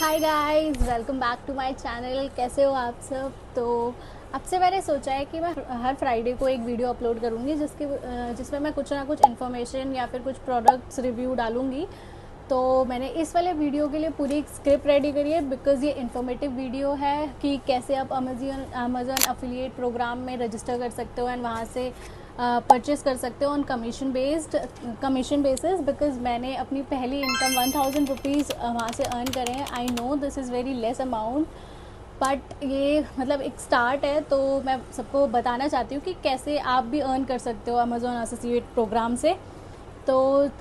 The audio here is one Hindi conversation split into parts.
Hi guys, welcome back to my channel. कैसे हो आप सब? तो अब से मैंने सोचा है कि मैं हर फ्राइडे को एक वीडियो अपलोड करूँगी जिसमें मैं कुछ ना कुछ इन्फॉर्मेशन या फिर कुछ प्रोडक्ट्स रिव्यू डालूँगी। तो मैंने इस वाले वीडियो के लिए पूरी एक स्क्रिप्ट रेडी करी है बिकॉज़ ये इन्फॉर्मेटिव वीडियो है कि कैसे आप अमेज़न अफिलिएट प्रोग्राम में रजिस्टर कर सकते हो एंड वहाँ से परचेज़ कर सकते हो ऑन कमीशन बेसिस। बिकॉज़ मैंने अपनी पहली इनकम 1000 रुपीज़ वहाँ से अर्न करे हैं। I know this is very less amount, but ये मतलब एक स्टार्ट है। तो मैं सबको बताना चाहती हूँ कि कैसे आप भी अर्न कर सकते हो अमेज़न एसोसिएट प्रोग्राम से। तो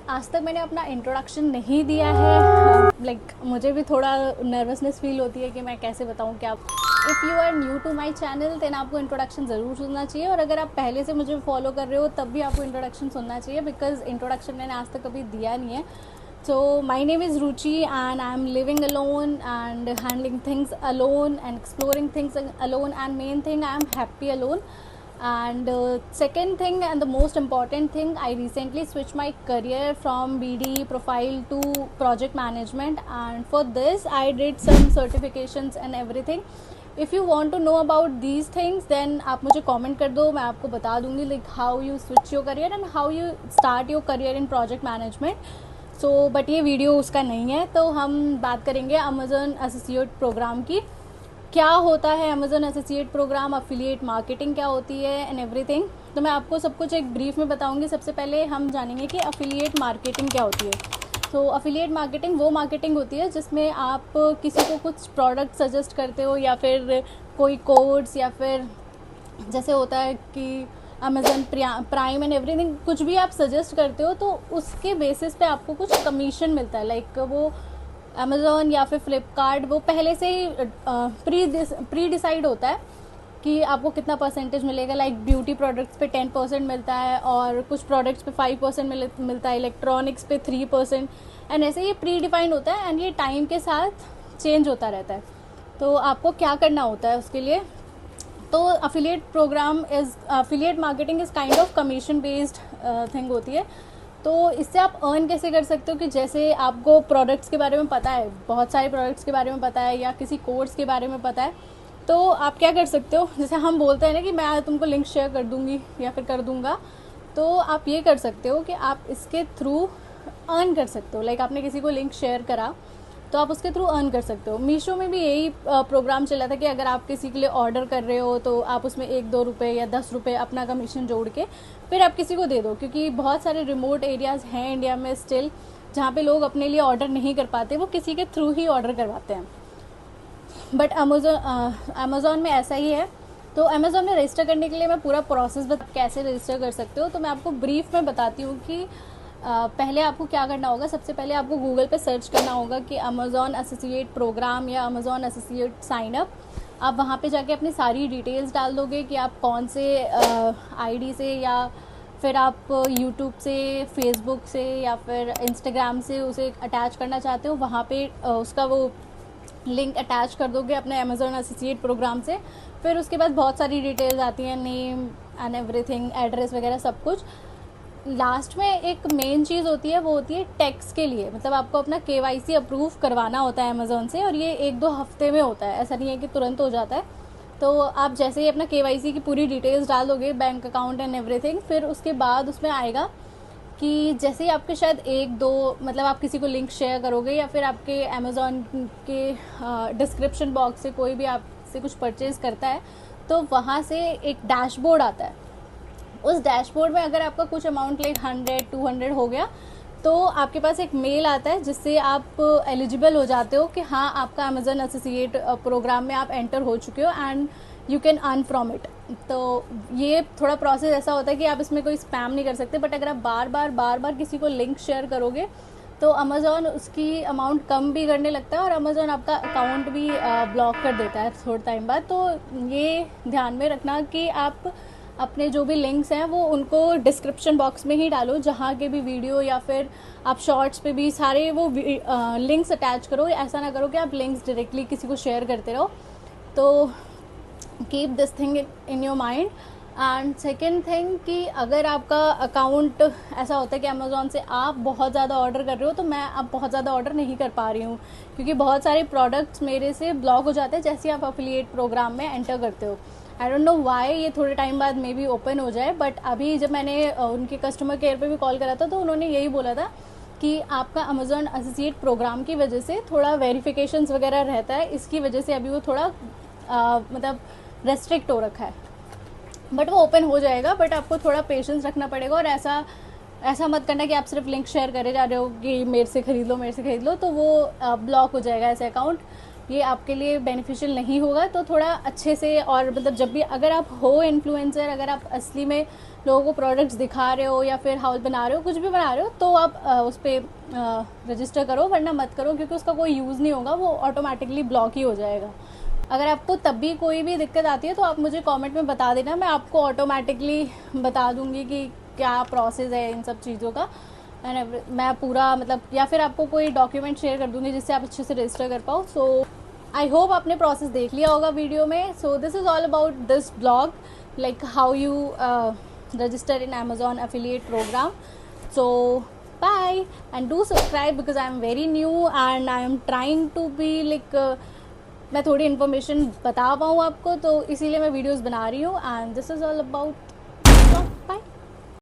आज तक मैंने अपना इंट्रोडक्शन नहीं दिया है। मुझे भी थोड़ा नर्वसनेस फील होती है कि मैं कैसे बताऊँ क्या। If you are new to my channel then आपको इंट्रोडक्शन ज़रूर सुनना चाहिए, और अगर आप पहले से मुझे फॉलो कर रहे हो तब भी आपको इंट्रोडक्शन सुनना चाहिए बिकॉज इंट्रोडक्शन मैंने आज तक कभी दिया नहीं है। So my name is Ruchi and I'm living alone and handling things alone and exploring things alone, and main thing I'm happy alone. And second thing and the most important thing, I recently switched my career from BD profile to project management, and for this I did some certifications and everything. If you want to know about these things then आप मुझे comment कर दो, मैं आपको बता दूँगी like how you switch your career and how you start your career in project management. But ये वीडियो उसका नहीं है। तो हम बात करेंगे अमेज़न एसोसिएट प्रोग्राम की। क्या होता है Amazon associate program, affiliate marketing क्या होती है एंड एवरीथिंग। तो मैं आपको सब कुछ एक ब्रीफ में बताऊंगी। सबसे पहले हम जानेंगे कि अफिलिएट मार्केटिंग क्या होती है। तो अफिलिएट मार्केटिंग वो मार्केटिंग होती है जिसमें आप किसी को कुछ प्रोडक्ट सजेस्ट करते हो या फिर कोई कोड्स, या फिर जैसे होता है कि अमेज़न प्राइम एंड एवरीथिंग, कुछ भी आप सजेस्ट करते हो तो उसके बेसिस पे आपको कुछ कमीशन मिलता है। लाइक वो अमेज़न या फिर फ्लिपकार्ट वो पहले से ही प्री डिसाइड होता है कि आपको कितना परसेंटेज मिलेगा। लाइक ब्यूटी प्रोडक्ट्स पे 10% मिलता है, और कुछ प्रोडक्ट्स पे 5% मिलता है, इलेक्ट्रॉनिक्स पे 3%, एंड ऐसे ये प्री डिफाइंड होता है एंड ये टाइम के साथ चेंज होता रहता है। तो आपको क्या करना होता है उसके लिए। तो affiliate marketing is kind of commission based thing होती है। तो इससे आप अर्न कैसे कर सकते हो कि जैसे आपको प्रोडक्ट्स के बारे में पता है, बहुत सारे प्रोडक्ट्स के बारे में पता है, या किसी कोर्स के बारे में पता है, तो आप क्या कर सकते हो। जैसे हम बोलते हैं ना कि मैं तुमको लिंक शेयर कर दूँगी या फिर कर दूँगा, तो आप ये कर सकते हो कि आप इसके थ्रू अर्न कर सकते हो। लाइक आपने किसी को लिंक शेयर करा तो आप उसके थ्रू अर्न कर सकते हो। मीशो में भी यही प्रोग्राम चला था कि अगर आप किसी के लिए ऑर्डर कर रहे हो तो आप उसमें 1-2 रुपये या 10 रुपये अपना कमीशन जोड़ के फिर आप किसी को दे दो, क्योंकि बहुत सारे रिमोट एरियाज़ हैं इंडिया में स्टिल जहाँ पे लोग अपने लिए ऑर्डर नहीं कर पाते, वो किसी के थ्रू ही ऑर्डर करवाते हैं। बट अमेज़ॉन में ऐसा ही है। तो अमेज़ॉन में रजिस्टर करने के लिए मैं पूरा प्रोसेस कैसे रजिस्टर कर सकते हो तो मैं आपको ब्रीफ में बताती हूँ कि पहले आपको क्या करना होगा। सबसे पहले आपको गूगल पे सर्च करना होगा कि अमेज़ॉन एसोसिएट प्रोग्राम या अमेज़ॉन एसोसिएट साइन अप। आप वहाँ पे जाके अपनी सारी डिटेल्स डाल दोगे कि आप कौन से आईडी से, या फिर आप यूट्यूब से, फेसबुक से, या फिर इंस्टाग्राम से उसे अटैच करना चाहते हो। वहाँ पे उसका वो लिंक अटैच कर दोगे अपने अमेज़ॉन एसोसिएट प्रोग्राम से। फिर उसके बाद बहुत सारी डिटेल्स आती हैं, नेम एंड एवरीथिंग, एड्रेस वगैरह सब कुछ। लास्ट में एक मेन चीज़ होती है, वो होती है टैक्स के लिए। मतलब आपको अपना KYC अप्रूव करवाना होता है अमेज़ॉन से, और ये 1-2 हफ्ते में होता है, ऐसा नहीं है कि तुरंत हो जाता है। तो आप जैसे ही अपना KYC की पूरी डिटेल्स डाल दोगे, बैंक अकाउंट एंड एवरीथिंग, फिर उसके बाद उसमें आएगा कि जैसे ही आपके शायद 1-2 मतलब आप किसी को लिंक शेयर करोगे या फिर आपके अमेज़ॉन के डिस्क्रिप्शन बॉक्स से कोई भी आपसे कुछ परचेज़ करता है, तो वहाँ से एक डैशबोर्ड आता है। उस डैशबोर्ड में अगर आपका कुछ अमाउंट लाइक 100-200 हो गया तो आपके पास एक मेल आता है जिससे आप एलिजिबल हो जाते हो कि हाँ, आपका अमेज़न एसोसिएट प्रोग्राम में आप एंटर हो चुके हो and you can earn from it. तो ये थोड़ा प्रोसेस ऐसा होता है कि आप इसमें कोई स्पैम नहीं कर सकते, बट अगर आप बार बार किसी को लिंक शेयर करोगे तो अमेज़ॉन उसकी अमाउंट कम भी करने लगता है, और अमेज़ॉन आपका अकाउंट भी ब्लॉक कर देता है थोड़े टाइम बाद। तो ये ध्यान में रखना कि आप अपने जो भी लिंक्स हैं वो उनको डिस्क्रिप्शन बॉक्स में ही डालो, जहाँ के भी वीडियो या फिर आप शॉर्ट्स पे भी सारे वो लिंक्स अटैच करो। ऐसा ना करो कि आप लिंक्स डायरेक्टली किसी को शेयर करते रहो। तो keep this thing in your mind. And second thing कि अगर आपका अकाउंट ऐसा होता है कि अमेज़ॉन से आप बहुत ज़्यादा ऑर्डर कर रहे हो, तो मैं अब बहुत ज़्यादा ऑर्डर नहीं कर पा रही हूँ, क्योंकि बहुत सारे प्रोडक्ट्स मेरे से ब्लॉक हो जाते हैं जैसे आप अफिलिएट प्रोग्राम में एंटर करते हो। आई डोंट नो वाई, ये थोड़े टाइम बाद मे बी ओपन हो जाए, बट अभी जब मैंने उनके कस्टमर केयर पे भी कॉल करा था तो उन्होंने यही बोला था कि आपका अमेज़ॉन एसोसिएट प्रोग्राम की वजह से थोड़ा वेरिफिकेशंस वगैरह रहता है, इसकी वजह से अभी वो थोड़ा मतलब रेस्ट्रिक्ट हो रखा है, बट वो ओपन हो जाएगा। बट आपको थोड़ा पेशेंस रखना पड़ेगा, और ऐसा मत करना कि आप सिर्फ लिंक शेयर करे जा रहे हो कि मेरे से खरीद लो, मेरे से खरीद लो, तो वो ब्लॉक हो जाएगा ऐसे अकाउंट। ये आपके लिए बेनिफिशियल नहीं होगा। तो थोड़ा अच्छे से, और मतलब जब भी अगर आप हो इन्फ्लुएंसर, अगर आप असली में लोगों को प्रोडक्ट्स दिखा रहे हो या फिर हाउस बना रहे हो, कुछ भी बना रहे हो, तो आप उस पर रजिस्टर करो, वरना मत करो, क्योंकि उसका कोई यूज़ नहीं होगा, वो ऑटोमेटिकली ब्लॉक ही हो जाएगा। अगर आपको तब भी कोई भी दिक्कत आती है तो आप मुझे कमेंट में बता देना, मैं आपको ऑटोमेटिकली बता दूंगी कि क्या प्रोसेस है इन सब चीज़ों का। एंड मैं पूरा मतलब, या फिर आपको कोई डॉक्यूमेंट शेयर कर दूंगी जिससे आप अच्छे से रजिस्टर कर पाओ। सो आई होप आपने प्रोसेस देख लिया होगा वीडियो में। So this is all about this blog, like how you register in Amazon affiliate program. So bye, and do subscribe because I am very new and I am trying to be like मैं थोड़ी इन्फॉर्मेशन बता पाऊँ आपको, तो इसीलिए मैं वीडियोस बना रही हूँ। And this is all about